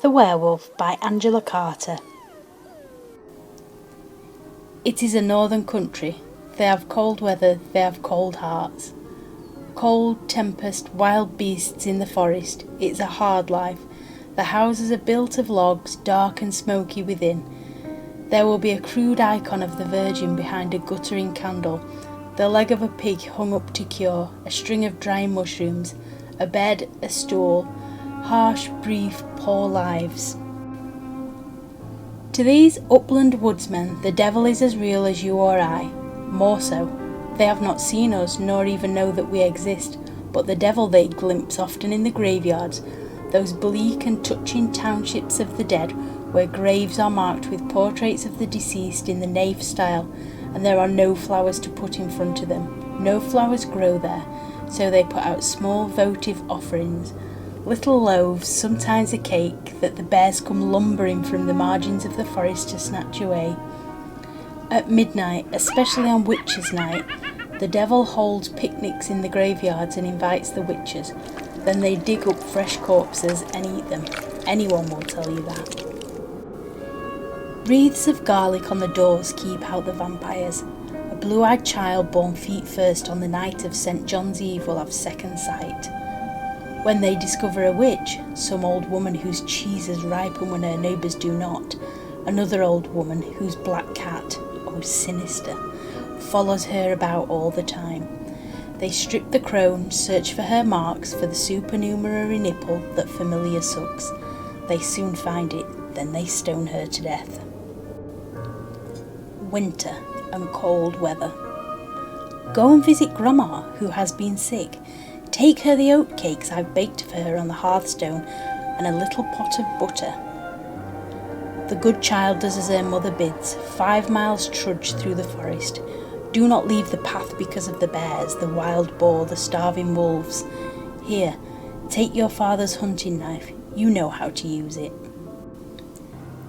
The Werewolf by Angela Carter. It is a northern country. They have cold weather, they have cold hearts. Cold, tempest, wild beasts in the forest. It's a hard life. The houses are built of logs, dark and smoky within. There will be a crude icon of the Virgin behind a guttering candle, the leg of a pig hung up to cure, a string of dry mushrooms, a bed, a stool, harsh, brief, poor lives. To these upland woodsmen, the devil is as real as you or I, more so. They have not seen us, nor even know that we exist, but the devil they glimpse often in the graveyards, those bleak and touching townships of the dead, where graves are marked with portraits of the deceased in the nave style, and there are no flowers to put in front of them. No flowers grow there, so they put out small votive offerings, little loaves, sometimes a cake, that the bears come lumbering from the margins of the forest to snatch away. At midnight, especially on Witches' Night, the devil holds picnics in the graveyards and invites the witches. Then they dig up fresh corpses and eat them. Anyone will tell you that. Wreaths of garlic on the doors keep out the vampires. A blue-eyed child born feet first on the night of St. John's Eve will have second sight. When they discover a witch, some old woman whose cheeses ripen when her neighbours do not, another old woman whose black cat, oh sinister, follows her about all the time. They strip the crone, search for her marks, for the supernumerary nipple that familiar sucks. They soon find it, then they stone her to death. Winter and cold weather. Go and visit Grandma, who has been sick. Take her the oat cakes I've baked for her on the hearthstone, and a little pot of butter. The good child does as her mother bids. 5 miles trudge through the forest. Do not leave the path because of the bears, the wild boar, the starving wolves. Here, take your father's hunting knife. You know how to use it.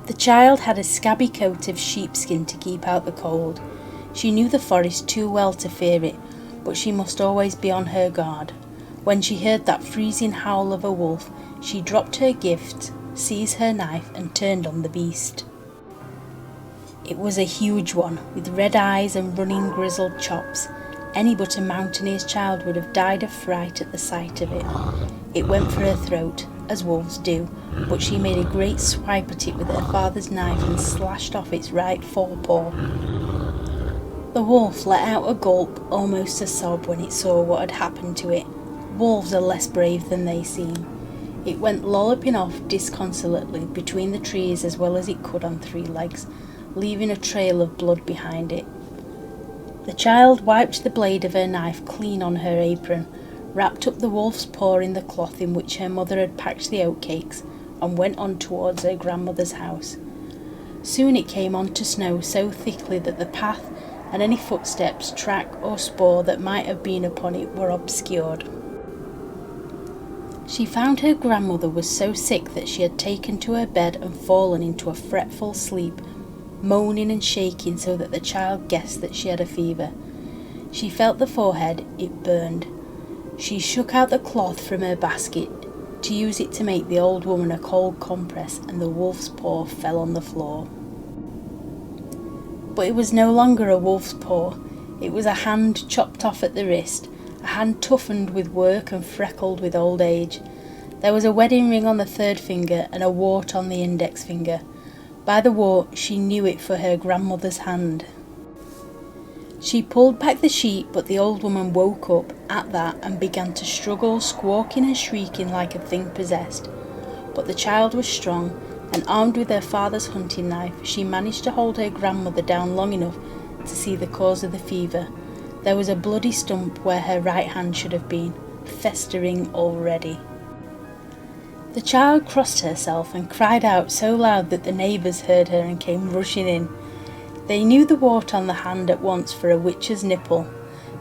The child had a scabby coat of sheepskin to keep out the cold. She knew the forest too well to fear it, but she must always be on her guard. When she heard that freezing howl of a wolf, she dropped her gift, seized her knife, and turned on the beast. It was a huge one, with red eyes and running grizzled chops. Any but a mountaineer's child would have died of fright at the sight of it. It went for her throat, as wolves do, but she made a great swipe at it with her father's knife and slashed off its right forepaw. The wolf let out a gulp, almost a sob, when it saw what had happened to it. Wolves are less brave than they seem. It went lolloping off disconsolately between the trees as well as it could on 3 legs, leaving a trail of blood behind it. The child wiped the blade of her knife clean on her apron, wrapped up the wolf's paw in the cloth in which her mother had packed the oatcakes, and went on towards her grandmother's house. Soon it came on to snow so thickly that the path and any footsteps, track or spoor that might have been upon it were obscured. She found her grandmother was so sick that she had taken to her bed and fallen into a fretful sleep, moaning and shaking so that the child guessed that she had a fever. She felt the forehead, it burned. She shook out the cloth from her basket to use it to make the old woman a cold compress, and the wolf's paw fell on the floor. But it was no longer a wolf's paw. It was a hand chopped off at the wrist, a hand toughened with work and freckled with old age. There was a wedding ring on the 3rd finger and a wart on the index finger. By the wart she knew it for her grandmother's hand. She pulled back the sheet, but the old woman woke up at that and began to struggle, squawking and shrieking like a thing possessed. But the child was strong, and armed with her father's hunting knife, she managed to hold her grandmother down long enough to see the cause of the fever. There was a bloody stump where her right hand should have been, festering already. The child crossed herself and cried out so loud that the neighbours heard her and came rushing in. They knew the wart on the hand at once for a witch's nipple.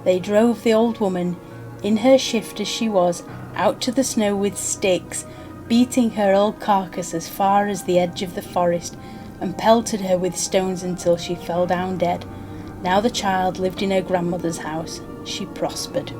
They drove the old woman, in her shift as she was, out to the snow with sticks, beating her old carcass as far as the edge of the forest, and pelted her with stones until she fell down dead. Now the child lived in her grandmother's house. She prospered.